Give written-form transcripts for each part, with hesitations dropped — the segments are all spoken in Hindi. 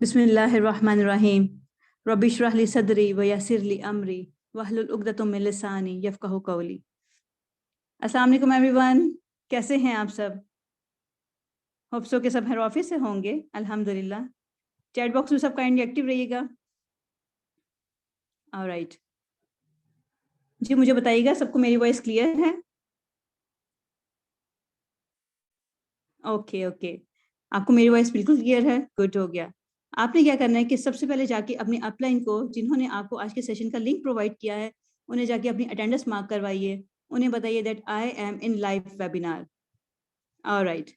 बिस्मिल्लाहिर्रहमानिर्रहीम। रब्बि इश्रह ली सदरी व यस्सिर ली अमरी वहलुल उक़दतम मिन लिसानी यफ़क़हू क़ौली। अस्सलाम वालेकुम एवरीवन, कैसे हैं आप सब? होप सो के सब हेड ऑफिस से होंगे। अल्हम्दुलिल्लाह। चैट बॉक्स में सब काइंडली एक्टिव रहिएगा। ऑलराइट जी, मुझे बताइएगा सबको मेरी वॉइस क्लियर है? ओके ओके, आपको मेरी वॉइस बिल्कुल क्लियर है, गुड हो गया। आपने क्या करना है कि सबसे पहले जाके अपने अपलाइन को, जिन्होंने आपको आज के सेशन का लिंक प्रोवाइड किया है, उन्हें जाके अपनी अटेंडेंस मार्क करवाइए। उन्हें बताइए that I am in live webinar. Alright,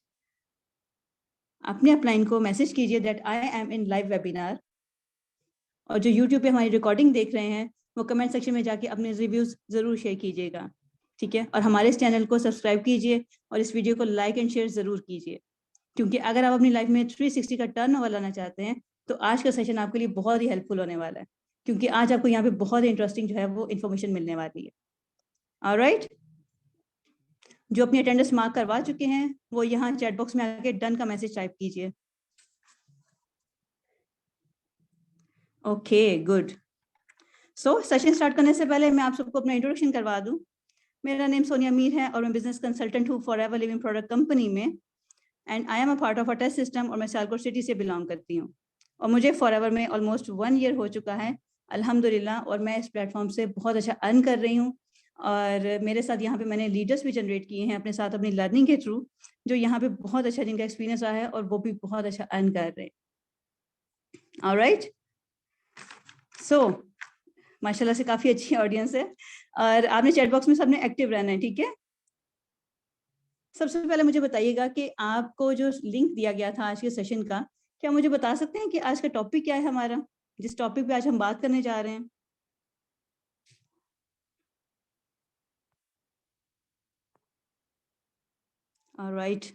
अपने अपलाइन को मैसेज कीजिए that I am in live webinar. और जो यूट्यूब पे हमारी रिकॉर्डिंग देख रहे हैं, वो कमेंट सेक्शन में जाके अपने रिव्यूज जरूर शेयर कीजिएगा, ठीक है? और हमारे इस चैनल को सब्सक्राइब कीजिए और इस वीडियो को लाइक एंड शेयर जरूर कीजिए, क्योंकि अगर आप अपनी लाइफ में 360 का टर्नओवर लाना चाहते हैं तो आज का सेशन आपके लिए बहुत ही हेल्पफुल होने वाला है, क्योंकि आज आपको यहाँ पे बहुत इंटरेस्टिंग जो है वो इन्फॉर्मेशन मिलने वाली है। ऑलराइट, जो अपनी अटेंडेंस मार्क करवा चुके हैं वो यहाँ चैट बॉक्स में आके डन का मैसेज टाइप कीजिए। Okay good. सो सेशन स्टार्ट करने से पहले मैं आप सबको अपना इंट्रोडक्शन करवा दूं। मेरा नेम सोनिया मीर है और मैं बिजनेस कंसल्टेंट हूँ फॉरएवर लिविंग प्रोडक्ट कंपनी में, and I am a part of a test system, और मैं सियालकोट सिटी से बिलोंग करती हूँ। और मुझे फॉरएवर में ऑलमोस्ट 1 ईयर हो चुका है, अल्हम्दुलिल्लाह। और मैं इस प्लेटफॉर्म से बहुत अच्छा अर्न कर रही हूँ। और मेरे साथ यहाँ पे मैंने लीडर्स भी जनरेट किए हैं अपने साथ अपनी लर्निंग के थ्रू, जो यहाँ पे बहुत अच्छा जिनका एक्सपीरियंस रहा है और वो भी बहुत अच्छा अर्न कर रहे हैं। ऑलराइट, सो माशाल्लाह से काफी अच्छी ऑडियंस है और आपने चैट बॉक्स में सबने एक्टिव रहना है, ठीक है? सबसे पहले मुझे बताइएगा कि आपको जो लिंक दिया गया था आज के सेशन का, क्या मुझे बता सकते हैं कि आज का टॉपिक क्या है हमारा, जिस टॉपिक पे आज हम बात करने जा रहे हैं? ऑलराइट,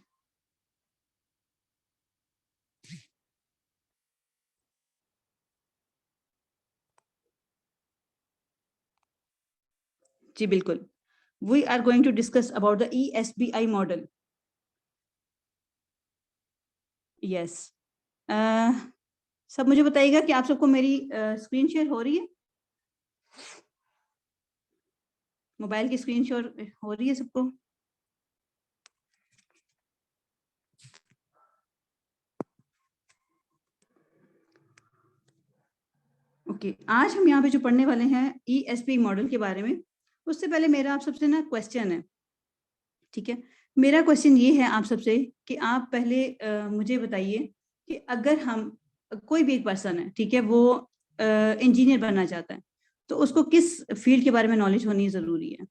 जी बिल्कुल। We are going to discuss about the ESBI model. Yes, सब मुझे बताइएगा कि आप सबको मेरी स्क्रीन शेयर हो रही है? मोबाइल की स्क्रीन शेयर हो रही है सबको? ओके, आज हम यहाँ पे जो पढ़ने वाले हैं ESBI मॉडल के बारे में, उससे पहले मेरा आप सबसे ना क्वेश्चन है, ठीक है? मेरा क्वेश्चन ये है आप सबसे कि आप पहले मुझे बताइए कि अगर हम, कोई भी एक पर्सन है, ठीक है, वो इंजीनियर बनना चाहता है, तो उसको किस फील्ड के बारे में नॉलेज होनी जरूरी है?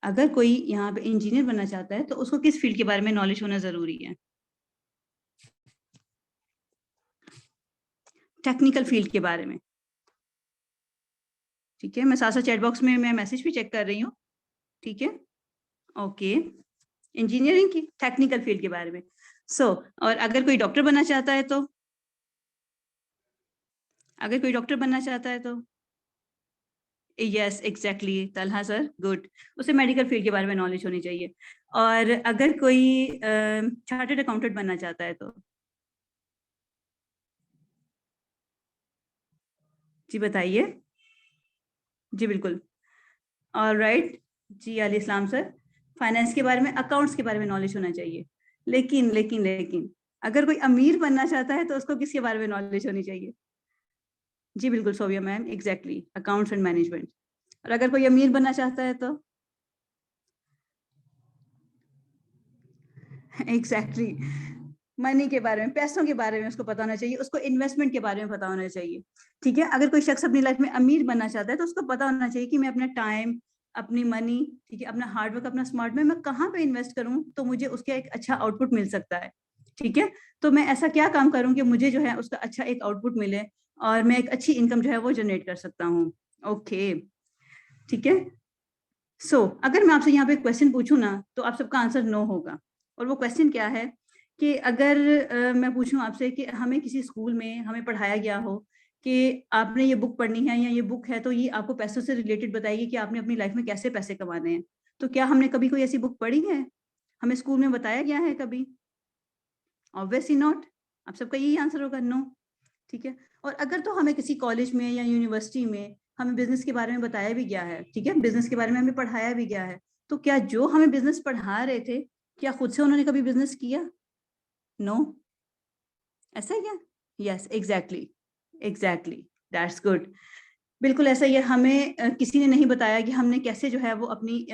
अगर कोई यहाँ पे इंजीनियर बनना चाहता है तो उसको किस फील्ड के बारे में नॉलेज होना जरूरी है? टेक्निकल फील्ड के बारे में, ठीक है? मैं साथ साथ चैट बॉक्स में मैं मैसेज भी चेक कर रही हूँ, ठीक है? ओके, इंजीनियरिंग की टेक्निकल फील्ड के बारे में। और अगर कोई डॉक्टर बनना चाहता है तो, अगर कोई डॉक्टर बनना चाहता है तो, yes exactly, Talha sir, good. उसे मेडिकल फील्ड के बारे में नॉलेज होनी चाहिए। और अगर कोई चार्टर्ड अकाउंटेंट बनना चाहता है तो, जी बताइए। जी बिल्कुल, ऑलराइट, जी अली इस्लाम सर, फाइनेंस के बारे में, अकाउंट्स के बारे में नॉलेज होना चाहिए। लेकिन लेकिन लेकिन अगर कोई अमीर बनना चाहता है तो उसको किसके बारे में नॉलेज होनी चाहिए? जी बिल्कुल Sobia ma'am, exactly, accounts and management. और अगर कोई अमीर बनना चाहता है तो, एग्जैक्टली, मनी के बारे में, पैसों के बारे में उसको पता होना चाहिए, उसको इन्वेस्टमेंट के बारे में पता होना चाहिए, ठीक है? अगर कोई शख्स अपनी लाइफ में अमीर बनना चाहता है तो उसको पता होना चाहिए कि मैं अपना टाइम, अपनी मनी, ठीक है, अपना हार्डवर्क, अपना स्मार्ट में मैं कहाँ पे इन्वेस्ट करूँ तो मुझे उसका एक अच्छा आउटपुट मिल सकता है, ठीक है? तो मैं ऐसा क्या काम करूँ कि मुझे जो है उसका अच्छा एक आउटपुट मिले और मैं एक अच्छी इनकम जो है वो जनरेट कर सकता हूँ। ओके, ठीक है। अगर मैं आपसे यहाँ पे क्वेश्चन पूछूं ना तो आप सबका आंसर नो होगा। और वो क्वेश्चन क्या है कि अगर मैं पूछूं आपसे कि हमें किसी स्कूल में हमें पढ़ाया गया हो कि आपने ये बुक पढ़नी है या ये बुक है तो ये आपको पैसों से रिलेटेड बताएगी कि आपने अपनी लाइफ में कैसे पैसे कमाने हैं, तो क्या हमने कभी कोई ऐसी बुक पढ़ी है? हमें स्कूल में बताया गया है कभी? Obviously not. आप सबका यही आंसर होगा, नो। ठीक है, और अगर तो हमें किसी कॉलेज में या यूनिवर्सिटी में हमें बिजनेस के बारे में बताया भी गया है, ठीक है, बिजनेस के बारे में हमें पढ़ाया भी गया है, तो क्या जो हमें बिजनेस पढ़ा रहे थे, क्या खुद से उन्होंने कभी बिजनेस किया? नो। ऐसा ही है। Yes, exactly, exactly, that's good. बिल्कुल ऐसा ही है। हमें किसी ने नहीं बताया कि हमने कैसे जो है वो अपनी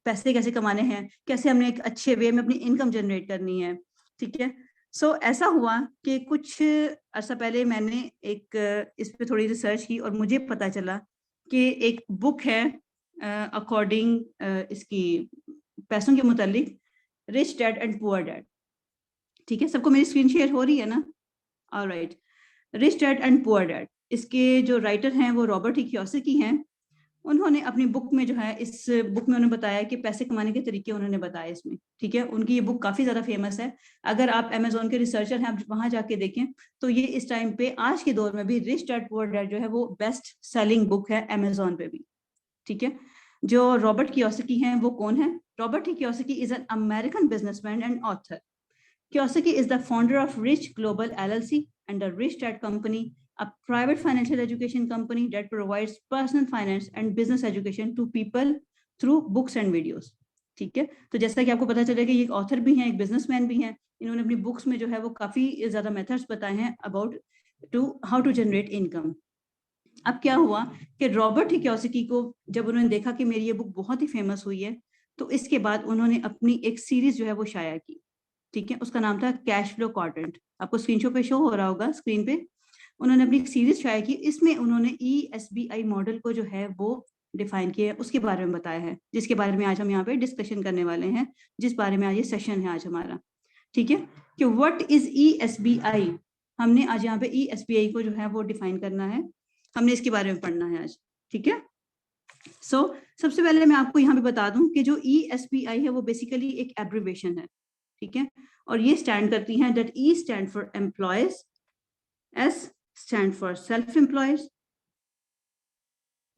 पैसे कैसे कमाने हैं, कैसे हमने एक अच्छे वे में अपनी इनकम जनरेट करनी है। ठीक है, सो ऐसा हुआ कि कुछ अर्सा पहले मैंने एक इस पे थोड़ी रिसर्च की और मुझे पता चला कि एक बुक है अकॉर्डिंग इसकी पैसों के मुतालिक, rich dad and poor dad. ठीक है, सबको मेरी स्क्रीन शेयर हो रही है ना? Alright. Rich dad and poor dad, इसके जो राइटर हैं वो रॉबर्ट ई कियोसाकी हैं। उन्होंने अपनी बुक में जो है, इस बुक में उन्होंने बताया कि पैसे कमाने के तरीके उन्होंने बताए इसमें। ठीक है, उनकी ये बुक काफी ज्यादा फेमस है। अगर आप अमेजोन के रिसर्चर हैं, आप वहां जाके देखें तो ये इस टाइम पे आज के दौर में भी रिच डैड पुअर डैड जो है वो बेस्ट सेलिंग बुक है अमेजोन पे भी। ठीक है, जो रॉबर्ट कियोसाकी हैं वो कौन है? Robert E Kiyosaki is an American businessman and author. Kiyosaki is the founder of Rich Global LLC and the Rich Dad Company, a private financial education company that provides personal finance and business education to people through books and videos. ठीक है, तो जैसा कि आपको पता चलेगा कि ये एक ऑथर भी हैं, एक बिजनेसमैन भी हैं। इन्होंने अपनी बुक्स में जो है वो काफी ज्यादा मेथड्स बताए हैं about to how to generate income. अब क्या हुआ कि रॉबर्ट कियोसाकी को जब उन्होंने देखा कि मेरी ये बुक बहुत ही फेमस हुई है, तो इसके बाद उन्होंने अपनी एक सीरीज जो है वो शाया की। ठीक है, उसका नाम था कैश फ्लो क्वाड्रेंट। आपको स्क्रीनशॉट पे शो हो रहा होगा स्क्रीन पे। उन्होंने अपनी एक सीरीज शाया की, इसमें उन्होंने ESBI मॉडल को जो है वो डिफाइन किया है, उसके बारे में बताया है, जिसके बारे में आज हम यहाँ पे डिस्कशन करने वाले हैं, जिस बारे में आज ये सेशन है आज हमारा। ठीक है, कि व्हाट इज ESBI, हमने आज यहाँ पे ESBI को जो है वो डिफाइन करना है, हमने इसके बारे में पढ़ना है आज। ठीक है, सबसे पहले मैं आपको यहाँ पे बता दूं कि जो ESBI है वो बेसिकली एक एब्रिवेशन है। ठीक है, और ये स्टैंड करती हैं that E stand for employees, S stand for self employees,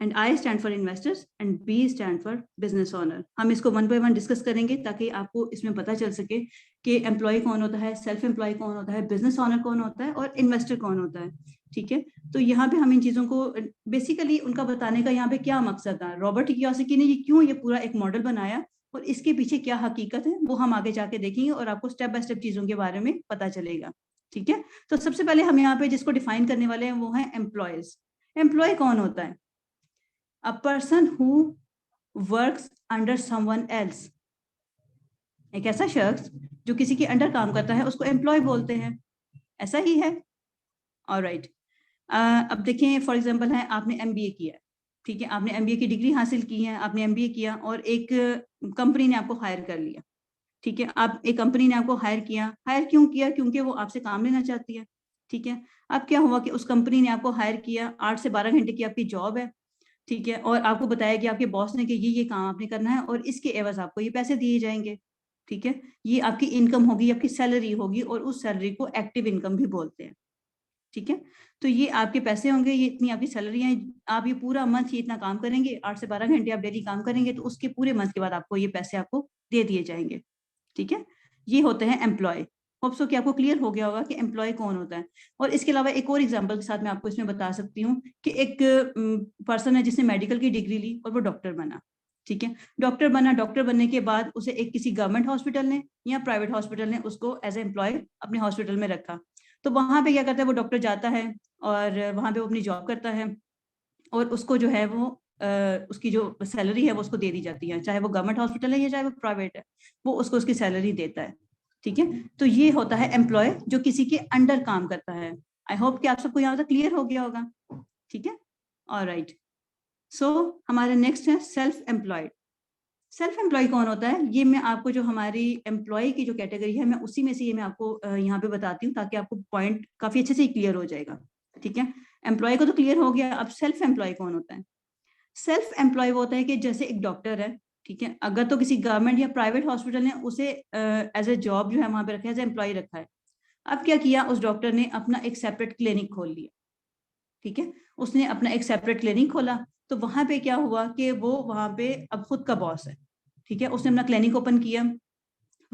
and I stand for investors, and B stand for business owner. हम इसको वन बाय वन डिस्कस करेंगे ताकि आपको इसमें पता चल सके कि एम्प्लॉय कौन होता है, सेल्फ एम्प्लॉय कौन होता है, बिजनेस ओनर कौन होता है और इन्वेस्टर कौन होता है। ठीक है, तो यहाँ पे हम इन चीजों को बेसिकली उनका बताने का यहाँ पे क्या मकसद था, रॉबर्ट कियोसाकी ने ये क्यों ये पूरा एक मॉडल बनाया और इसके पीछे क्या हकीकत है, वो हम आगे जाके देखेंगे और आपको स्टेप बाय स्टेप चीजों के बारे में पता चलेगा। ठीक है, तो सबसे पहले हम यहाँ पे जिसको डिफाइन करने वाले हैं वो है एम्प्लॉयज। एम्प्लॉय कौन होता है? A person who works under someone else. एक ऐसा शख्स जो किसी के अंडर काम करता है उसको एम्प्लॉय बोलते हैं। ऐसा ही है। ऑलराइट, अब देखें फॉर एग्जांपल है, आपने MBA किया है। ठीक है, आपने MBA की डिग्री हासिल की है, आपने MBA किया और एक कंपनी ने आपको हायर कर लिया। ठीक है, आप एक कंपनी ने आपको हायर किया, हायर क्यों किया? क्योंकि वो आपसे काम लेना चाहती है। ठीक है, अब क्या हुआ कि उस कंपनी ने आपको हायर किया, 8 से 12 घंटे की आपकी जॉब है। ठीक है, और आपको बताया कि आपके बॉस ने कि ये काम आपने करना है और इसके एवज आपको ये पैसे दिए जाएंगे। ठीक है, ये आपकी इनकम होगी, आपकी सैलरी होगी और उस सैलरी को एक्टिव इनकम भी बोलते हैं। ठीक है, तो ये आपके पैसे होंगे, ये इतनी आपकी सैलरी है, आप ये पूरा मंथ ये इतना काम करेंगे, 8 से 12 घंटे आप डेली काम करेंगे, तो उसके पूरे मंथ के बाद आपको ये पैसे आपको दे दिए जाएंगे। ठीक है, ये होते हैं एम्प्लॉय। होप सो कि आपको क्लियर हो गया होगा कि एम्प्लॉय कौन होता है। और इसके अलावा एक और एग्जांपल के साथ मैं आपको इसमें बता सकती हूँ कि एक पर्सन है जिसने मेडिकल की डिग्री ली और वो डॉक्टर बना। ठीक है, डॉक्टर बना, डॉक्टर बनने के बाद उसे एक किसी गवर्नमेंट हॉस्पिटल ने या प्राइवेट हॉस्पिटल ने उसको एज ए एम्प्लॉय अपने हॉस्पिटल में रखा। तो वहां पे क्या करता है, वो डॉक्टर जाता है और वहां पे वो अपनी जॉब करता है और उसको जो है वो उसकी जो सैलरी है वो उसको दे दी जाती है, चाहे वो गवर्नमेंट हॉस्पिटल है या चाहे वो प्राइवेट है, वो उसको उसकी सैलरी देता है। ठीक है, तो ये होता है एम्प्लॉय जो किसी के अंडर काम करता है। आई होप कि आप सबको यहाँ तक क्लियर हो गया होगा। ठीक है, ऑलराइट, सो हमारा नेक्स्ट है सेल्फ एम्प्लॉयड। सेल्फ एम्प्लॉय कौन होता है? ये मैं आपको जो हमारी एम्प्लॉय की जो कैटेगरी है मैं उसी में से ये मैं आपको यहाँ पे बताती हूँ ताकि आपको पॉइंट काफी अच्छे से क्लियर हो जाएगा। ठीक है, एम्प्लॉय को तो क्लियर हो गया, अब सेल्फ एम्प्लॉय कौन होता है? सेल्फ एम्प्लॉय वो होता है कि जैसे एक डॉक्टर है, ठीक है, अगर तो किसी गवर्नमेंट या प्राइवेट हॉस्पिटल ने उसे एज ए जॉब जो है वहां पे रखा है, एज एम्प्लॉय रखा है। अब क्या किया, उस डॉक्टर ने अपना एक सेपरेट क्लिनिक खोल लिया। ठीक है, उसने अपना एक सेपरेट क्लिनिक खोला, तो वहां पे क्या हुआ कि वो वहां पे अब खुद का बॉस है। ठीक है, उसने अपना क्लिनिक ओपन किया,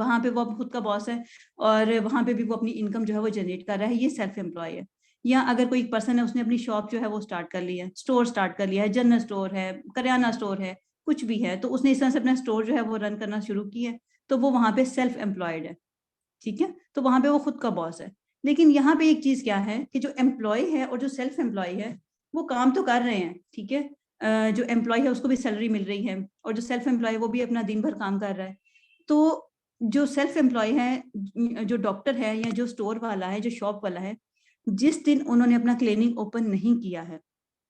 वहां पे वो खुद का बॉस है और वहां पे भी वो अपनी इनकम जो है वो जनरेट कर रहा है, ये सेल्फ एम्प्लॉय है। या अगर कोई पर्सन है, उसने अपनी शॉप जो है वो स्टार्ट कर ली है, स्टोर स्टार्ट कर लिया है, जनरल स्टोर है, करियाना स्टोर है, कुछ भी है, तो उसने इस तरह से अपना स्टोर जो है वो रन करना शुरू किया है, तो वो वहां पे सेल्फ एम्प्लॉयड है। ठीक है, तो वहां पे वो खुद का बॉस है। लेकिन यहाँ पे एक चीज क्या है कि जो एम्प्लॉय है और जो सेल्फ एम्प्लॉय है वो काम तो कर रहे हैं, ठीक है। जो एम्प्लॉय है उसको भी सैलरी मिल रही है और जो सेल्फ एम्प्लॉय है वो भी अपना दिन भर काम कर रहा है। तो जो सेल्फ एम्प्लॉय है, जो डॉक्टर है या जो स्टोर वाला है, जो शॉप वाला है, जिस दिन उन्होंने अपना क्लिनिक ओपन नहीं किया है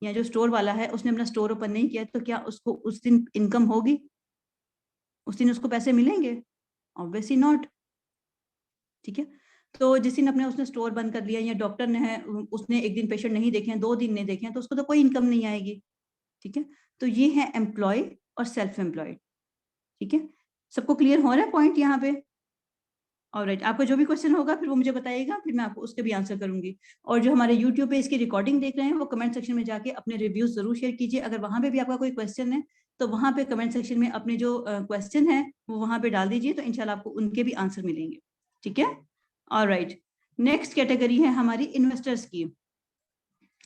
या जो स्टोर वाला है उसने अपना स्टोर ओपन नहीं किया, तो क्या उसको उस दिन इनकम होगी? उस दिन उसको पैसे मिलेंगे? Obviously not. ठीक है, तो जिस दिन अपने उसने स्टोर बंद कर लिया या डॉक्टर ने है उसने एक दिन पेशेंट नहीं देखे हैं, 2 दिन नहीं देखे हैं, तो उसको तो कोई इनकम नहीं आएगी। ठीक है, तो ये है एम्प्लॉय और सेल्फ एम्प्लॉयड। ठीक है, सबको क्लियर हो रहा है पॉइंट यहाँ पे? ऑलराइट, आपका जो भी क्वेश्चन होगा फिर वो मुझे बताइएगा, फिर मैं आपको उसके भी आंसर करूंगी। और जो हमारे यूट्यूब पे इसकी रिकॉर्डिंग देख रहे हैं वो कमेंट सेक्शन में जाके अपने रिव्यूज जरूर शेयर कीजिए। अगर वहां पे भी आपका कोई क्वेश्चन है तो वहां पे कमेंट सेक्शन में अपने जो क्वेश्चन है वो वहां पे डाल दीजिए, तो इंशाल्लाह आपको उनके भी आंसर मिलेंगे। ठीक है, ऑलराइट। नेक्स्ट कैटेगरी है हमारी इन्वेस्टर्स की।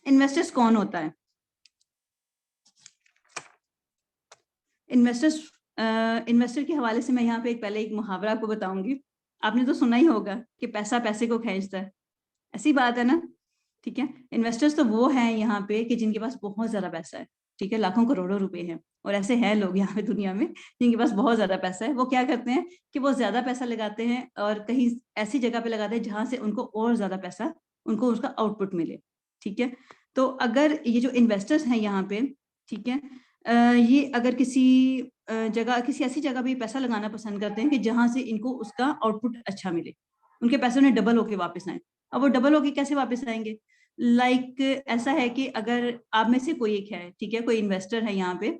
इन्वेस्टर्स कौन होता है? इन्वेस्टर्स, इन्वेस्टर के हवाले से मैं यहाँ पे पहले एक मुहावरा आपको बताऊंगी। आपने तो सुना ही होगा कि पैसा पैसे को खींचता है, ऐसी बात है ना। ठीक है, इन्वेस्टर्स तो वो हैं यहाँ पे कि जिनके पास बहुत ज्यादा पैसा है। ठीक है, लाखों करोड़ों रुपए हैं, और ऐसे हैं लोग यहाँ पे दुनिया में जिनके पास बहुत ज्यादा पैसा है। वो क्या करते हैं कि वो ज्यादा पैसा लगाते हैं और कहीं ऐसी जगह पे लगाते हैं जहां से उनको और ज्यादा पैसा, उनको उसका आउटपुट मिले। ठीक है, तो अगर ये जो इन्वेस्टर्स हैं यहाँ पे, ठीक है, ये अगर किसी जगह, किसी ऐसी जगह पे पैसा लगाना पसंद करते हैं कि जहां से इनको उसका आउटपुट अच्छा मिले, उनके पैसे उन्हें डबल होके वापस आए। अब वो डबल होके कैसे वापस आएंगे? लाइक ऐसा है कि अगर आप में से कोई एक है, ठीक है, कोई इन्वेस्टर है यहाँ पे,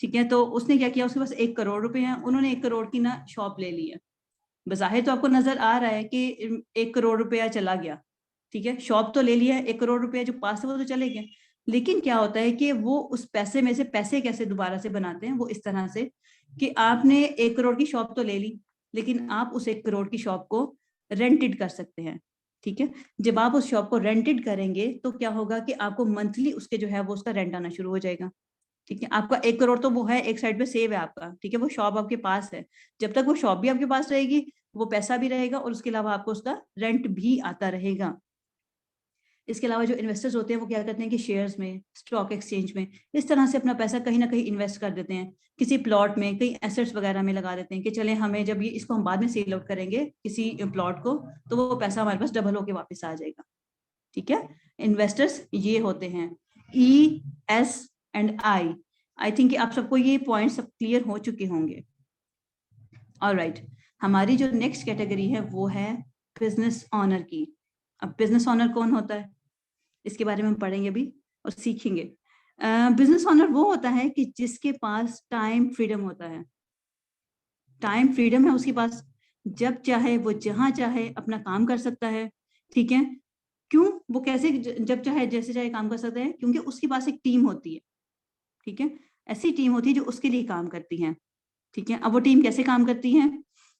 ठीक है, तो उसने क्या किया, उसके पास 1 करोड़ रुपए हैं, उन्होंने 1 करोड़ की ना शॉप ले ली है। बज़ाहिर तो आपको नजर आ रहा है कि 1 करोड़ रुपया चला गया। ठीक है, शॉप तो ले लिया है, 1 करोड़ रुपया जो पास है वो तो चले गए। लेकिन क्या होता है कि वो उस पैसे में से पैसे कैसे दोबारा से बनाते हैं, वो इस तरह से कि आपने 1 करोड़ की शॉप तो ले ली, लेकिन आप उस 1 करोड़ की शॉप को रेंटेड कर सकते हैं। ठीक है, जब आप उस शॉप को रेंटेड करेंगे तो क्या होगा कि आपको मंथली उसके जो है वो उसका रेंट आना शुरू हो जाएगा। ठीक है, आपका 1 करोड़ तो वो है, एक साइड पे सेव है आपका। ठीक है, वो शॉप आपके पास है, जब तक वो शॉप भी आपके पास रहेगी वो पैसा भी रहेगा और उसके अलावा आपको उसका रेंट भी आता रहेगा। इसके अलावा जो इन्वेस्टर्स होते हैं वो क्या करते हैं कि शेयर्स में, स्टॉक एक्सचेंज में, इस तरह से अपना पैसा कहीं ना कहीं इन्वेस्ट कर देते हैं, किसी प्लॉट में, कई एसेट्स वगैरह में लगा देते हैं कि चले हमें जब ये इसको हम बाद में सेल आउट करेंगे किसी प्लॉट को, तो वो पैसा हमारे पास डबल होके वापस आ जाएगा। ठीक है, इन्वेस्टर्स ये होते हैं, E, S and I. I think आप सबको ये पॉइंट सब क्लियर हो चुके होंगे। ऑलराइट, हमारी जो नेक्स्ट कैटेगरी है वो है बिजनेस ऑनर की। अब बिजनेस ऑनर कौन होता है इसके बारे में हम पढ़ेंगे अभी और सीखेंगे। बिजनेस ऑनर वो होता है कि जिसके पास टाइम फ्रीडम होता है। टाइम फ्रीडम है उसके पास, जब चाहे वो जहां चाहे अपना काम कर सकता है। ठीक है, क्यों? वो कैसे जब चाहे जैसे चाहे काम कर सकता है? क्योंकि उसके पास एक टीम होती है। ठीक है, ऐसी टीम होती है जो उसके लिए काम करती है। ठीक है, अब वो टीम कैसे काम करती है?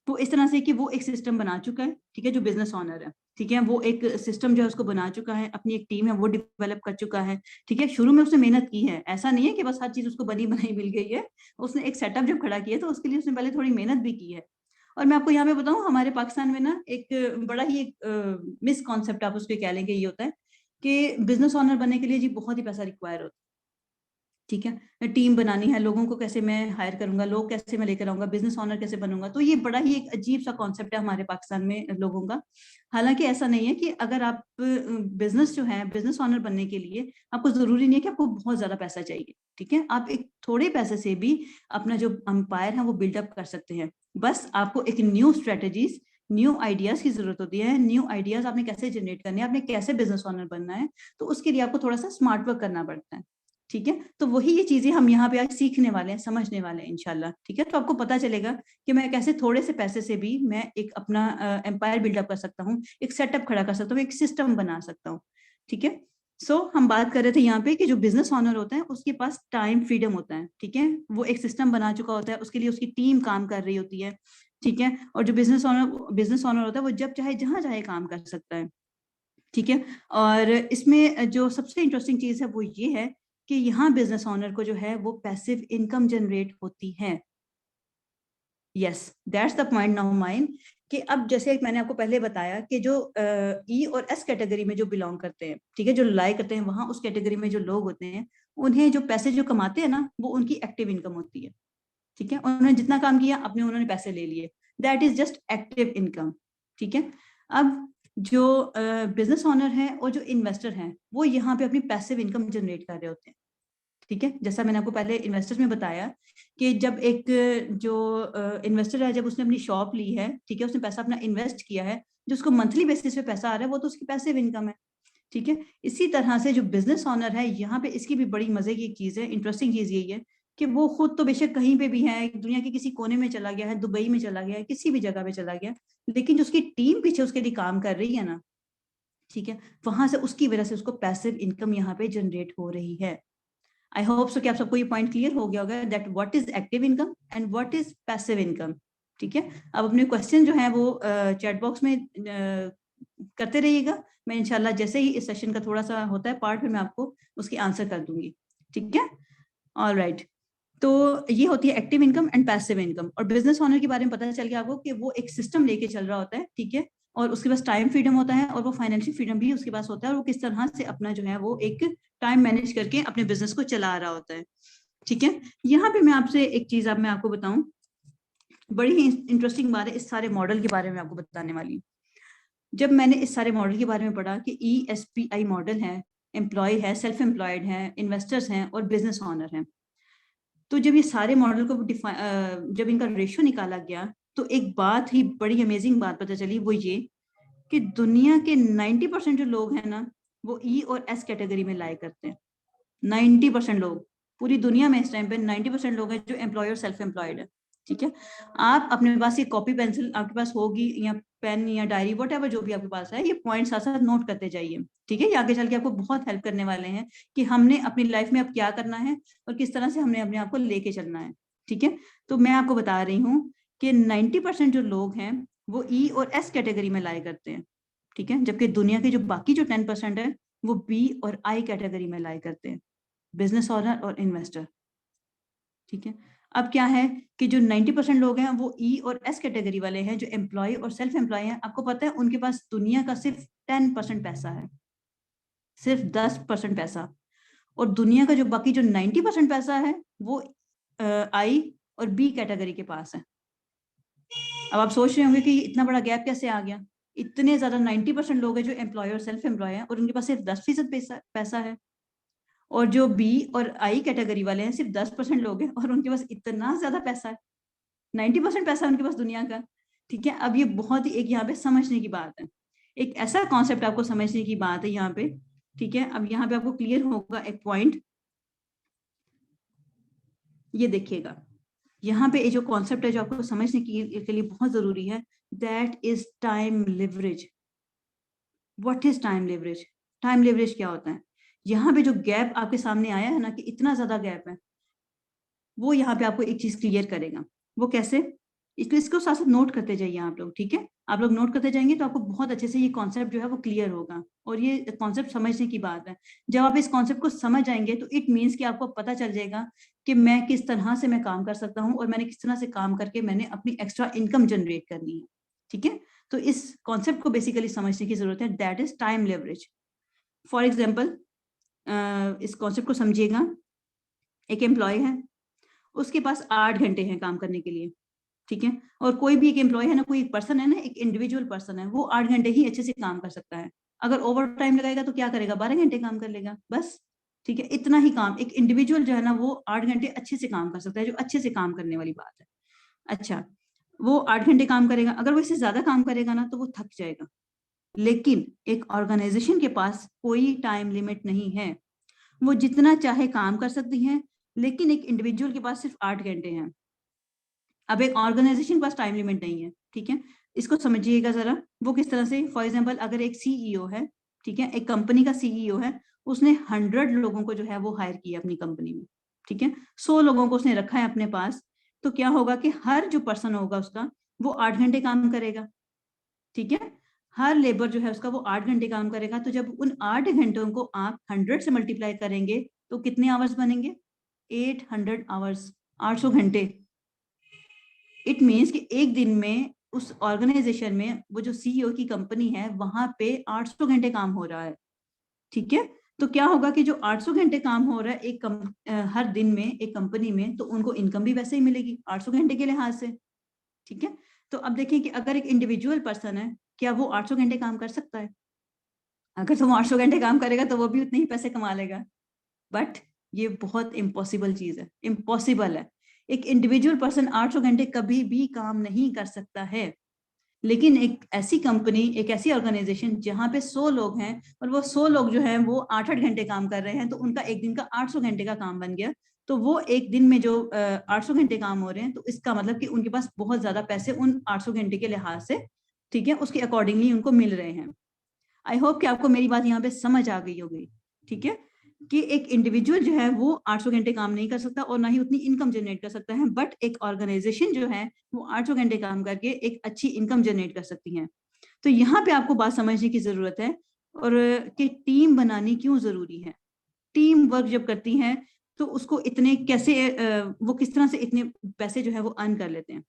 वो इस तरह से कि वो एक सिस्टम बना चुका है। ठीक है, जो बिजनेस ऑनर है, ठीक है, वो एक सिस्टम जो है उसको बना चुका है, अपनी एक टीम है वो डेवलप कर चुका है। ठीक है, शुरू में उसने मेहनत की है, ऐसा नहीं है कि बस हर चीज उसको बनी बनाई मिल गई है। उसने एक सेटअप जब खड़ा किया तो उसके लिए उसने पहले थोड़ी मेहनत भी की है। और मैं आपको यहाँ पे बताऊं, हमारे पाकिस्तान में ना एक बड़ा ही एक मिसकॉन्सेप्ट आप उसको कह लेंगे, ये होता है कि बिजनेस ऑनर बनने के लिए जी बहुत ही पैसा रिक्वायर होता है। ठीक है, टीम बनानी है, लोगों को कैसे मैं हायर करूंगा, लोग कैसे मैं लेकर आऊंगा, बिजनेस ऑनर कैसे बनूंगा, तो ये बड़ा ही एक अजीब सा कॉन्सेप्ट है हमारे पाकिस्तान में लोगों का। हालांकि ऐसा नहीं है कि अगर आप बिजनेस जो है, बिजनेस ऑनर बनने के लिए आपको जरूरी नहीं है कि आपको बहुत ज्यादा पैसा चाहिए। ठीक है, आप एक थोड़े पैसे से भी अपना जो अंपायर है वो बिल्डअप कर सकते हैं। बस आपको एक न्यू स्ट्रेटेजीज, न्यू आइडियाज की जरूरत होती है। न्यू आइडियाज आपने कैसे जनरेट करने हैं, आपने कैसे बिजनेस ऑनर बनना है, तो उसके लिए आपको थोड़ा सा स्मार्ट वर्क करना पड़ता है। ठीक है, तो वही ये चीजें हम यहाँ पे आज सीखने वाले हैं, समझने वाले हैं इंशाल्लाह। ठीक है, तो आपको पता चलेगा कि मैं कैसे थोड़े से पैसे से भी मैं एक अपना एम्पायर बिल्डअप कर सकता हूँ, एक सेटअप खड़ा कर सकता हूँ, एक सिस्टम बना सकता हूँ। ठीक है, सो हम बात कर रहे थे यहाँ पे कि जो बिजनेस ऑनर होता है उसके पास टाइम फ्रीडम होता है। ठीक है, वो एक सिस्टम बना चुका होता है, उसके लिए उसकी टीम काम कर रही होती है। ठीक है। और जो बिजनेस ऑनर होता है वो जब चाहे जहां चाहे काम कर सकता है, ठीक है। और इसमें जो सबसे इंटरेस्टिंग चीज है वो ये है कि यहाँ बिजनेस ऑनर को जो है वो पैसिव इनकम जनरेट होती है। Yes, that's the point now mine, कि अब जैसे मैंने आपको पहले बताया कि जो ई और एस कैटेगरी में जो बिलोंग करते हैं, ठीक है, जो लाई करते हैं, वहां उस कैटेगरी में जो लोग होते हैं, उन्हें जो पैसे जो कमाते हैं ना, वो उनकी एक्टिव इनकम होती है, ठीक है। उन्होंने जितना काम किया अपने उन्होंने पैसे ले लिए, that is just active income, ठीक है। अब जो बिजनेस ऑनर है और जो इन्वेस्टर हैं वो यहाँ पे अपनी पैसिव इनकम जनरेट कर रहे होते हैं, ठीक है। जैसा मैंने आपको पहले इन्वेस्टर्स में बताया कि जब एक जो इन्वेस्टर है, जब उसने अपनी शॉप ली है, ठीक है, उसने पैसा अपना इन्वेस्ट किया है, जो उसको मंथली बेसिस पे पैसा आ रहा है वो तो उसकी पैसिव इनकम है, ठीक है। इसी तरह से जो बिजनेस ऑनर है, यहाँ पे इसकी भी बड़ी मजे की एक चीज है, इंटरेस्टिंग चीज यही है कि वो खुद तो बेशक कहीं पे भी है, दुनिया के किसी कोने में चला गया है, दुबई में चला गया है, किसी भी जगह पे चला गया, लेकिन जो उसकी टीम पीछे उसके लिए काम कर रही है ना, ठीक है, वहां से उसकी वजह से उसको पैसिव इनकम यहाँ पे जनरेट हो रही है। आई होप सो कि आप सबको ये पॉइंट क्लियर हो गया होगा that what is active income and what is passive income, ठीक है। अब अपने क्वेश्चन जो है वो चैट बॉक्स में करते रहिएगा। मैं इंशाल्लाह जैसे ही इस सेशन का थोड़ा सा होता है पार्ट, में मैं आपको उसकी आंसर कर दूंगी, ठीक है। ऑल राइट, तो ये होती है active income and passive income. और बिजनेस ओनर के बारे में पता चल गया आपको कि वो एक सिस्टम लेके चल रहा होता है, ठीक है, और उसके पास टाइम फ्रीडम होता है और वो फाइनेंशियल फ्रीडम भी उसके पास होता है, और वो किस तरह से अपना जो है वो एक टाइम मैनेज करके अपने बिजनेस को चला रहा होता है, ठीक है। यहाँ पे मैं आपसे एक चीज अब मैं आपको बताऊं, बड़ी ही इंटरेस्टिंग बात है, इस सारे मॉडल के बारे में आपको बताने वाली हूँ। जब मैंने इस सारे मॉडल के बारे में पढ़ा कि ESPI मॉडल है, एम्प्लॉय है, सेल्फ एम्प्लॉयड है, इन्वेस्टर्स हैं और बिजनेस ऑनर हैं, तो जब ये सारे मॉडल को जब इनका रेशियो निकाला गया, तो एक बात ही बड़ी अमेजिंग बात पता चली, वो ये कि दुनिया के 90% जो लोग हैं ना, वो ई और एस कैटेगरी में लाए करते हैं। 90% लोग, पूरी दुनिया में इस टाइम पे 90% लोग हैं जो एम्प्लॉय और सेल्फ एम्प्लॉयड है, ठीक है। आप अपने पास ये कॉपी पेंसिल आपके पास होगी, या पेन या डायरी, वट एवर जो भी आपके पास है, ये पॉइंट साथ साथ नोट करते जाइए, ठीक है। ये आगे चल के आपको बहुत हेल्प करने वाले हैं कि हमने अपनी लाइफ में अब क्या करना है और किस तरह से हमने अपने आप को लेके चलना है, ठीक है। तो मैं आपको बता रही हूँ कि 90% जो लोग हैं वो ई और एस कैटेगरी में लाए करते हैं, ठीक है, जबकि दुनिया के जो बाकी जो 10% है वो बी और आई कैटेगरी में लाए करते हैं, बिजनेस ओनर और इन्वेस्टर, ठीक है। अब क्या है कि जो 90% लोग हैं वो ई और एस कैटेगरी वाले हैं, जो एम्प्लॉय और सेल्फ एम्प्लॉय हैं, आपको पता है उनके पास दुनिया का सिर्फ 10% पैसा है, सिर्फ 10% पैसा। और दुनिया का जो बाकी जो 90% पैसा है वो आई और बी कैटेगरी के पास है। अब आप सोच रहे होंगे कि इतना बड़ा गैप कैसे आ गया, इतने ज्यादा 90% लोग हैं जो एम्प्लॉय और सेल्फ एम्प्लॉय हैं, और उनके पास सिर्फ 10% पैसा है। और जो बी और आई कैटेगरी वाले हैं सिर्फ 10% लोग हैं और उनके पास इतना ज्यादा पैसा है, 90% पैसा उनके पास दुनिया का, ठीक है। अब ये बहुत ही एक यहाँ पे समझने की बात है, एक ऐसा कॉन्सेप्ट आपको समझने की बात है यहाँ पे, ठीक है। अब यहाँ पे आपको क्लियर होगा एक पॉइंट, ये देखिएगा, यहाँ पे ये जो कॉन्सेप्ट है जो आपको समझने के लिए बहुत जरूरी है, that is time leverage. What is time leverage? Time leverage क्या होता है? यहाँ पे जो गैप आपके सामने आया है ना, कि इतना ज्यादा गैप है, वो यहाँ पे आपको एक चीज क्लियर करेगा। वो कैसे? इसको साथ साथ नोट करते जाइए आप लोग, ठीक है। आप लोग नोट करते जाएंगे तो आपको बहुत अच्छे से ये कॉन्सेप्ट जो है वो क्लियर होगा, और ये कॉन्सेप्ट समझने की बात है। जब आप इस कॉन्सेप्ट को समझ जाएंगे तो इट मीन्स कि आपको पता चल जाएगा कि मैं किस तरह से मैं काम कर सकता हूँ, और मैंने किस तरह से काम करके मैंने अपनी एक्स्ट्रा इनकम जनरेट करनी है, ठीक है। तो इस कॉन्सेप्ट को बेसिकली समझने की जरूरत है, that is time leverage. For example, इस कॉन्सेप्ट को समझिएगा, एक एम्प्लॉय है, उसके पास 8 घंटे हैं काम करने के लिए, ठीक है। और कोई भी एक एम्प्लॉय है ना, कोई एक पर्सन है ना, एक इंडिविजुअल पर्सन है, वो 8 घंटे ही अच्छे से काम कर सकता है। अगर ओवर टाइम लगाएगा तो क्या करेगा? 12 घंटे काम कर लेगा बस, ठीक है। इतना ही काम एक इंडिविजुअल जो है ना वो 8 घंटे अच्छे से काम कर सकता है, जो अच्छे से काम करने वाली बात है। अच्छा, वो 8 घंटे काम करेगा, अगर वो इससे ज्यादा काम करेगा ना तो वो थक जाएगा। लेकिन एक ऑर्गेनाइजेशन के पास कोई टाइम लिमिट नहीं है, वो जितना चाहे काम कर सकती है, लेकिन एक इंडिविजुअल के पास सिर्फ 8 घंटे हैं। अब एक ऑर्गेनाइजेशन के पास टाइम लिमिट नहीं है, ठीक है। इसको समझिएगा जरा, वो किस तरह से? फॉर एग्जाम्पल, अगर एक सीईओ है, ठीक है, एक कंपनी का सीईओ है, उसने 100 लोगों को जो है वो हायर किया अपनी कंपनी में, ठीक है, 100 लोगों को उसने रखा है अपने पास, तो क्या होगा कि हर जो पर्सन होगा उसका, वो 8 घंटे काम करेगा, ठीक है। हर लेबर जो है उसका वो 8 घंटे काम करेगा। तो जब उन 8 घंटों को आप 100 से मल्टीप्लाई करेंगे तो कितने आवर्स बनेंगे? 800 आवर्स, 800 घंटे। इट मीन्स कि एक दिन में उस ऑर्गेनाइजेशन में वो जो सीईओ की कंपनी है वहां पे 800 घंटे काम हो रहा है, ठीक है। तो क्या होगा कि जो 800 घंटे काम हो रहा है हर दिन में एक कंपनी में, तो उनको इनकम भी वैसे ही मिलेगी 800 घंटे के लिहाज से, ठीक है। तो अब देखिए कि अगर एक इंडिविजुअल पर्सन है, क्या वो 800 घंटे काम कर सकता है? अगर तो वो 800 घंटे काम करेगा तो वो भी उतने ही पैसे कमा लेगा। बट ये बहुत इम्पॉसिबल चीज है, इम्पॉसिबल है। एक इंडिविजुअल पर्सन 800 घंटे कभी भी काम नहीं कर सकता है। लेकिन एक ऐसी कंपनी, एक ऐसी ऑर्गेनाइजेशन जहां पे 100 लोग हैं और वो 100 लोग जो हैं वो 8-8 घंटे काम कर रहे हैं, तो उनका एक दिन का 800 घंटे का काम बन गया। तो वो एक दिन में जो 800 घंटे काम हो रहे हैं, तो इसका मतलब कि उनके पास बहुत ज्यादा पैसे उन 800 घंटे के लिहाज से, ठीक है, उसके अकॉर्डिंगली उनको मिल रहे हैं। आई होप कि आपको मेरी बात यहाँ पे समझ आ गई होगी, ठीक है, कि एक इंडिविजुअल जो है वो 800 घंटे काम नहीं कर सकता और ना ही उतनी इनकम जनरेट कर सकता है, बट एक ऑर्गेनाइजेशन जो है वो 800 घंटे काम करके एक अच्छी इनकम जनरेट कर सकती है। तो यहाँ पे आपको बात समझने की जरूरत है, और कि टीम बनानी क्यों जरूरी है। टीम वर्क जब करती है तो उसको इतने कैसे वो किस तरह से इतने पैसे जो है वो अर्न कर लेते हैं,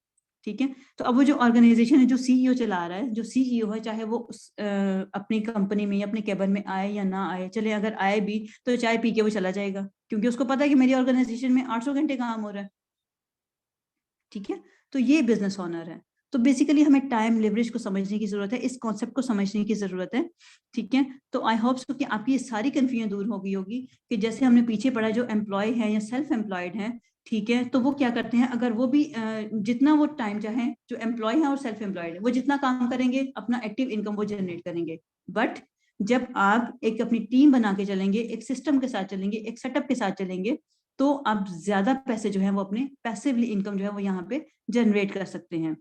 ठीक है। तो अब वो जो ऑर्गेनाइजेशन है, जो सीईओ चला रहा है, जो सीईओ है, चाहे वो अपनी कंपनी में या अपने कैबिन में आए या ना आए, चले अगर आए भी तो चाय पी के वो चला जाएगा, क्योंकि उसको पता है कि मेरी ऑर्गेनाइजेशन में 800 घंटे काम हो रहा है, ठीक है। तो ये बिजनेस ओनर है। तो बेसिकली हमें टाइम लिवरेज को समझने की जरूरत है, इस कॉन्सेप्ट को समझने की जरूरत है, ठीक है। तो आई होप सो कि आपकी ये सारी कंफ्यूजन दूर हो गई होगी कि जैसे हमने पीछे पढ़ा, जो एम्प्लॉय है या सेल्फ एम्प्लॉयड है, ठीक है, तो वो क्या करते हैं, अगर वो भी जितना वो टाइम चाहे, जो एम्प्लॉय है और सेल्फ एम्प्लॉयड है, वो जितना काम करेंगे अपना एक्टिव इनकम वो जनरेट करेंगे। बट जब आप एक अपनी टीम बना के चलेंगे, एक सिस्टम के साथ चलेंगे, एक सेटअप के साथ चलेंगे, तो आप ज्यादा पैसे जो है वो अपने पैसिवली इनकम जो है वो यहाँ पे जनरेट कर सकते हैं,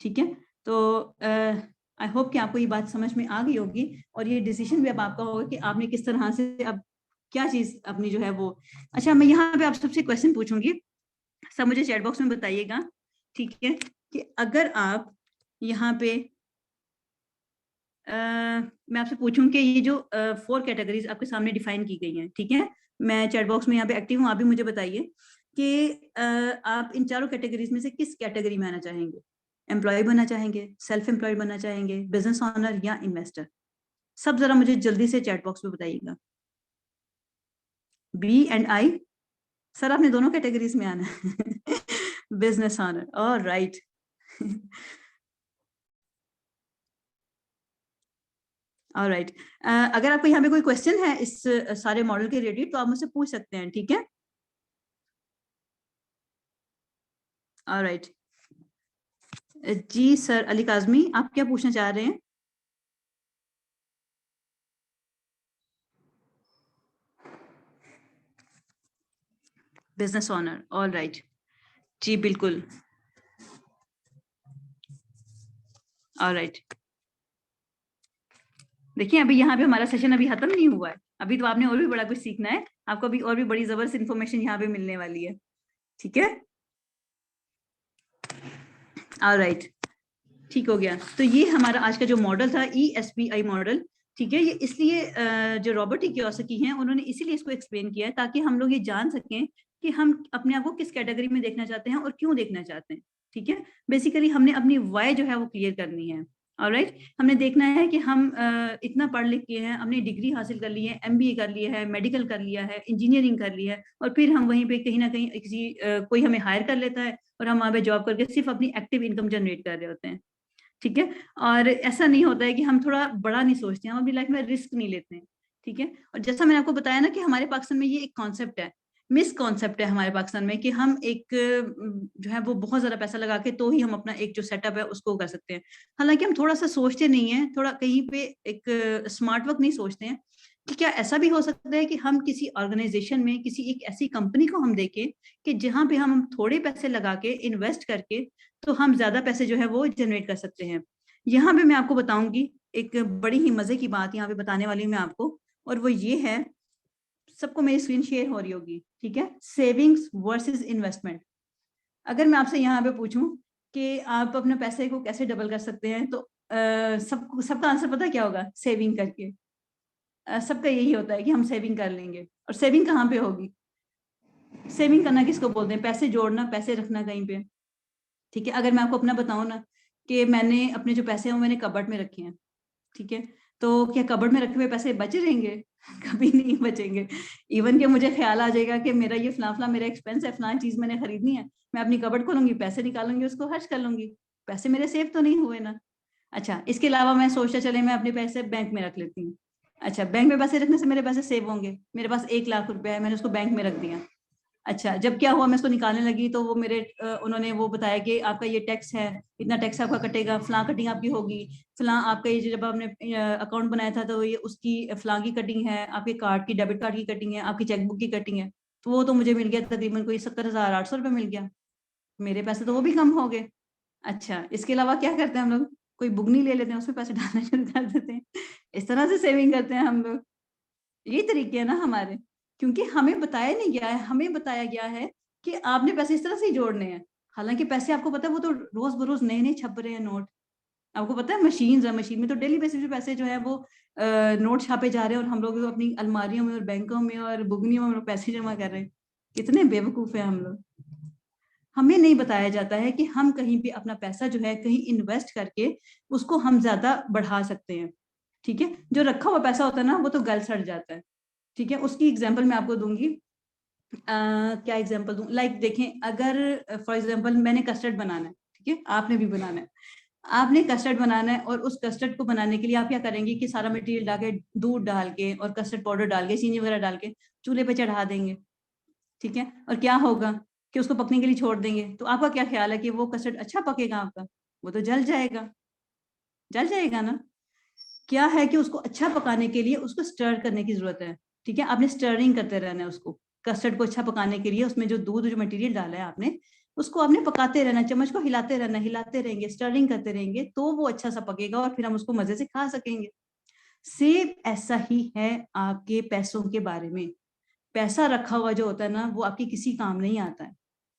ठीक है। तो आई होप कि आपको ये बात समझ में आ गई होगी, और ये डिसीजन भी अब आपका होगा कि आपने किस तरह से अब क्या चीज अपनी जो है वो। अच्छा, मैं यहाँ पे आप सबसे क्वेश्चन पूछूंगी, सब मुझे चैट बॉक्स में बताइएगा, ठीक है, कि अगर आप यहाँ पे मैं आपसे पूछूं कि ये जो 4 कैटेगरीज आपके सामने डिफाइन की गई हैं, ठीक है, मैं चैट बॉक्स में यहाँ पे एक्टिव हूँ, आप भी मुझे बताइए कि आप इन चारों कैटेगरीज में से किस कैटेगरी में आना चाहेंगे। एम्प्लॉय बनना चाहेंगे, सेल्फ एम्प्लॉयड बनना चाहेंगे, बिजनेस ओनर या इन्वेस्टर? सब जरा मुझे जल्दी से चैट बॉक्स में बताइएगा। बी एंड आई, सर आपने दोनों कैटेगरीज में आना है। Business owner, all right. Alright, अगर आपको यहाँ पे कोई क्वेश्चन है इस सारे मॉडल के रिलेटेड तो आप मुझसे पूछ सकते हैं, ठीक है। ऑलराइट, जी सर अली काजमी, आप क्या पूछना चाह रहे हैं? बिजनेस ओनर, ऑलराइट, जी बिल्कुल, ऑलराइट। देखिए अभी यहाँ पे हमारा सेशन अभी खत्म नहीं हुआ है, अभी तो आपने और भी बड़ा कुछ सीखना है, आपको अभी और भी बड़ी जबरदस्त इंफॉर्मेशन यहाँ पे मिलने वाली है, ठीक है। ऑलराइट, ठीक हो गया। तो ये हमारा आज का जो मॉडल था, ESPI मॉडल, ठीक है, ये इसलिए जो रॉबर्ट कियोसाकी हैं उन्होंने इसीलिए इसको एक्सप्लेन किया है ताकि हम लोग ये जान सकें कि हम अपने आप को किस कैटेगरी में देखना चाहते हैं और क्यों देखना चाहते हैं, ठीक है। बेसिकली हमने अपनी वाई जो है वो क्लियर करनी है। ऑलराइट, हमने देखना है कि हम इतना पढ़ लिख के हैं, हमने डिग्री हासिल कर ली है, MBA कर लिया है, मेडिकल कर लिया है, इंजीनियरिंग कर लिया है, और फिर हम वहीं पे कहीं ना कहीं किसी कोई हमें हायर कर लेता है और हम वहाँ पे जॉब करके सिर्फ अपनी एक्टिव इनकम जनरेट कर रहे होते हैं, ठीक है। और ऐसा नहीं होता है कि हम थोड़ा बड़ा नहीं सोचते हैं, हम अपनी लाइफ में रिस्क नहीं लेते हैं, ठीक है। और जैसा मैंने आपको बताया ना कि हमारे पाकिस्तान में ये एक कॉन्सेप्ट है, मिस कॉन्सेप्ट है हमारे पाकिस्तान में, कि हम एक जो है वो बहुत ज्यादा पैसा लगा के तो ही हम अपना एक जो सेटअप है उसको कर सकते हैं। हालांकि हम थोड़ा सा सोचते नहीं है, थोड़ा कहीं पे एक स्मार्ट वर्क नहीं सोचते हैं कि क्या ऐसा भी हो सकता है कि हम किसी ऑर्गेनाइजेशन में किसी एक ऐसी कंपनी को हम देखें कि जहां पे हम थोड़े पैसे लगा के इन्वेस्ट करके तो हम ज्यादा पैसे जो है वो जनरेट कर सकते हैं। यहाँ पे मैं आपको बताऊंगी एक बड़ी ही मजे की बात यहाँ पे बताने वाली हूँ मैं आपको, और वो ये है, सबको मेरी स्क्रीन शेयर हो रही होगी, ठीक है, सेविंग्स वर्सेस इन्वेस्टमेंट। अगर मैं आपसे यहाँ पे पूछूं कि आप अपने पैसे को कैसे डबल कर सकते हैं, तो सबका आंसर पता क्या होगा? सेविंग करके। सबका यही होता है कि हम सेविंग कर लेंगे। और सेविंग कहाँ पे होगी? सेविंग करना किसको बोलते हैं? पैसे जोड़ना, पैसे रखना कहीं पे। ठीक है, अगर मैं आपको अपना बताऊं ना कि मैंने अपने जो पैसे हैं वो मैंने कबर्ड में रखे हैं, ठीक है, तो क्या कबर्ड में रखे हुए पैसे बच रहेंगे? कभी नहीं बचेंगे। इवन कि मुझे ख्याल आ जाएगा कि मेरा ये फला मेरा एक्सपेंस है, फलां चीज मैंने खरीदनी है, मैं अपनी कबर्ड खोलूंगी, पैसे निकालूंगी, उसको खर्च कर लूंगी, पैसे मेरे सेव तो नहीं हुए ना। अच्छा, इसके अलावा मैं सोचता चले मैं अपने पैसे बैंक में रख लेती हूँ। अच्छा, बैंक में पैसे रखने से मेरे पैसे सेव होंगे, मेरे पास 1 लाख रुपए है, मैंने उसको बैंक में रख दिया। अच्छा, जब क्या हुआ, मैं इसको निकालने लगी तो वो मेरे उन्होंने वो बताया कि आपका ये टैक्स है, इतना टैक्स आपका कटेगा, फलां कटिंग आपकी होगी, फलां आपका ये जब आपने अकाउंट बनाया था तो ये उसकी फलां की कटिंग है, आपके कार्ड की, डेबिट कार्ड की कटिंग है, आपकी चेकबुक की कटिंग है। तो वो तो मुझे मिल गया तकरीबन कोई 70,800 रुपये मिल गया। मेरे पैसे तो वो भी कम हो गए। अच्छा, इसके अलावा क्या करते हैं हम लोग? कोई बुगनी ले लेते हैं, उसमें पैसे डालना शुरू कर देते हैं। इस तरह से सेविंग करते हैं हम लोग। ये तरीके हैं ना हमारे, क्योंकि हमें बताया नहीं गया है, हमें बताया गया है कि आपने पैसे इस तरह से ही जोड़ने हैं। हालांकि पैसे आपको पता है वो तो रोज बरोज नए नए छप रहे हैं नोट। आपको पता है मशीन है, मशीन में तो डेली बेसिस पे पैसे जो है वो नोट छापे जा रहे हैं, और हम लोग अपनी अलमारियों में और बैंकों में और बुगनियों में पैसे जमा कर रहे हैं। कितने बेवकूफ है हम लोग। हमें नहीं बताया जाता है कि हम कहीं भी अपना पैसा जो है कहीं इन्वेस्ट करके उसको हम ज्यादा बढ़ा सकते हैं। ठीक है, जो रखा हुआ पैसा होता है ना वो तो गल सड़ जाता है। ठीक है, उसकी एग्जांपल मैं आपको दूंगी। क्या एग्जांपल दूं? लाइक देखें, अगर फॉर एग्जांपल मैंने कस्टर्ड बनाना है, ठीक है, आपने भी बनाना है, आपने कस्टर्ड बनाना है, और उस कस्टर्ड को बनाने के लिए आप क्या करेंगे कि सारा मटेरियल डाल के, दूध डाल के और कस्टर्ड पाउडर डाल के, चीनी वगैरह डाल के चूल्हे पे चढ़ा देंगे। ठीक है, और क्या होगा कि उसको पकने के लिए छोड़ देंगे, तो आपका क्या ख्याल है कि वो कस्टर्ड अच्छा पकेगा आपका? वो तो जल जाएगा, जल जाएगा ना। क्या है कि उसको अच्छा पकाने के लिए उसको स्टर करने की जरूरत है। ठीक है, आपने स्टरिंग करते रहना है उसको। कस्टर्ड को अच्छा पकाने के लिए उसमें जो दूध, जो मटेरियल डाला है आपने, उसको आपने पकाते रहना, चम्मच को हिलाते रहना, हिलाते रहेंगे, स्टरिंग करते रहेंगे, तो वो अच्छा सा पकेगा और फिर हम उसको मजे से खा सकेंगे। सेम ऐसा ही है आपके पैसों के बारे में। पैसा रखा हुआ जो होता है ना वो आपके किसी काम नहीं आता है।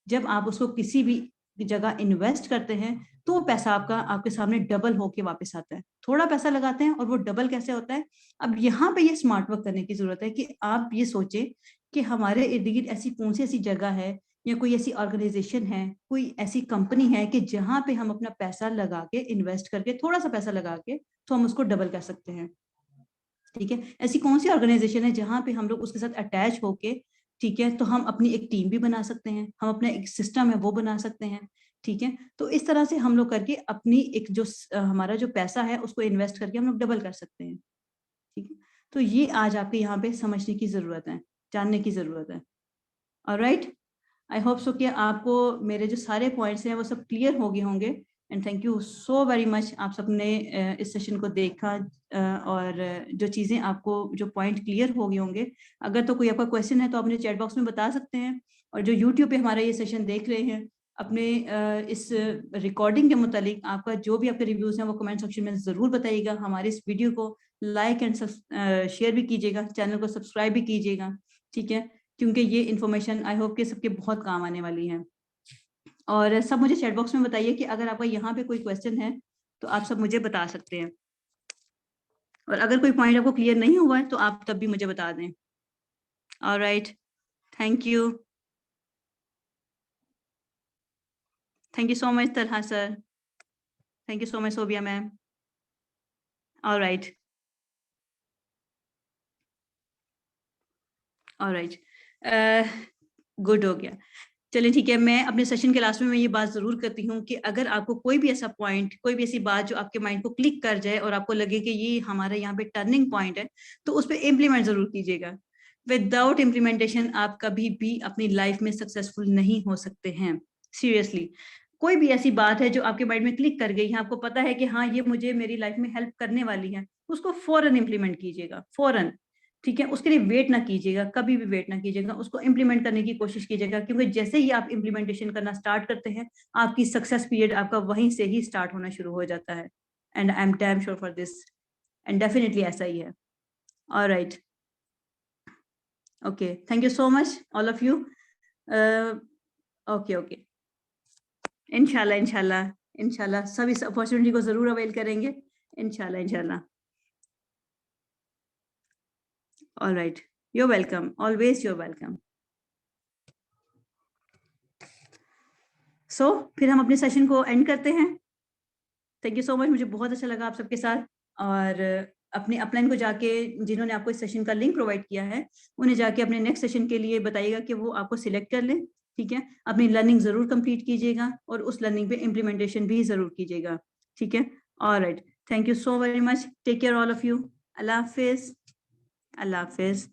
जब आप उसको किसी भी जगह इन्वेस्ट करते हैं तो वो पैसा आपका आपके सामने डबल होके वापस आता है। थोड़ा पैसा लगाते हैं और वो डबल कैसे होता है? अब यहाँ पे ये स्मार्ट वर्क करने की जरूरत है कि आप ये सोचें कि हमारे इर्द गिर्द ऐसी कौन सी ऐसी जगह है या कोई ऐसी ऑर्गेनाइजेशन है, कोई ऐसी कंपनी है कि जहां पे हम अपना पैसा लगा के, इन्वेस्ट करके, थोड़ा सा पैसा लगा के, तो हम उसको डबल कर सकते हैं। ठीक है, ऐसी कौन सी ऑर्गेनाइजेशन है जहां पे हम लोग उसके साथ अटैच होके, ठीक है, तो हम अपनी एक टीम भी बना सकते हैं, हम अपना एक सिस्टम है वो बना सकते हैं। ठीक है, तो इस तरह से हम लोग करके अपनी एक जो हमारा जो पैसा है उसको इन्वेस्ट करके हम लोग डबल कर सकते हैं। ठीक है, तो ये आज आपके यहाँ पे समझने की जरूरत है, जानने की जरूरत है। ऑलराइट, आई होप सो कि आपको मेरे जो सारे पॉइंट्स हैं वो सब क्लियर हो गए होंगे। And thank you so very much, आप सबने इस सेशन को देखा, और जो चीज़ें आपको, जो पॉइंट क्लियर हो गए होंगे। अगर तो कोई आपका क्वेश्चन है तो अपने चैट बॉक्स में बता सकते हैं। और जो यूट्यूब पे हमारा ये सेशन देख रहे हैं, अपने इस रिकॉर्डिंग के मुतालिक आपका जो भी आपके रिव्यूज़ हैं वो कमेंट सेक्शन में ज़रूर बताइएगा। हमारे इस वीडियो को लाइक एंड शेयर भी कीजिएगा, चैनल को सब्सक्राइब भी कीजिएगा। ठीक है, क्योंकि ये इन्फॉर्मेशन आई होप कि सबके बहुत काम आने वाली है। और सब मुझे चैट बॉक्स में बताइए कि अगर आपका यहाँ पे कोई क्वेश्चन है तो आप सब मुझे बता सकते हैं। और अगर कोई पॉइंट आपको क्लियर नहीं हुआ है तो आप तब भी मुझे बता दें। Alright, thank you, thank you so much तरहा sir, thank you so much Sobia ma'am. Alright, alright, good हो गया। चलिए ठीक है, मैं अपने सेशन के लास्ट में मैं ये बात जरूर करती हूँ कि अगर आपको कोई भी ऐसा पॉइंट, कोई भी ऐसी बात जो आपके माइंड को क्लिक कर जाए और आपको लगे कि ये हमारे यहाँ पे टर्निंग पॉइंट है, तो उस पर इम्प्लीमेंट जरूर कीजिएगा। विदाउट इम्प्लीमेंटेशन आप कभी भी अपनी लाइफ में सक्सेसफुल नहीं हो सकते हैं। सीरियसली, कोई भी ऐसी बात है जो आपके माइंड में क्लिक कर गई है, आपको पता है कि हाँ ये मुझे मेरी लाइफ में हेल्प करने वाली है, उसको फौरन इम्प्लीमेंट कीजिएगा, फौरन। ठीक है, उसके लिए वेट ना कीजिएगा, कभी भी वेट ना कीजिएगा, उसको इम्प्लीमेंट करने की कोशिश कीजिएगा, क्योंकि जैसे ही आप इम्प्लीमेंटेशन करना स्टार्ट करते हैं, आपकी सक्सेस पीरियड आपका वहीं से ही स्टार्ट होना शुरू हो जाता है। And I am damn sure for this, and definitely ऐसा ही है। Alright, okay, thank you so much all of you. Okay, okay, इंशाल्लाह, इंशाल्लाह, इंशाल्लाह सब इस अपॉर्चुनिटी को ज़रूर अवेल करेंगे। इंशाल्लाह, इंशाल्लाह। All right, you are welcome, always you are welcome. So फिर हम अपने सेशन को एंड करते हैं। थैंक यू सो मच, मुझे बहुत अच्छा लगा आप सबके साथ। और अपने अपलाइन को जाके जिन्होंने आपको इस सेशन का लिंक प्रोवाइड किया है, उन्हें जाके अपने नेक्स्ट सेशन के लिए बताइएगा कि वो आपको सिलेक्ट कर लें, ठीक है? अपनी लर्निंग ज़रूर कंप्लीट कीजिएगा और उस लर्निंग पे इम्प्लीमेंटेशन भी ज़रूर कीजिएगा, ठीक है? Alright, thank you so very much, take care all of you. Allah हाफ़िज़, अल्लाह हाफ़िज़।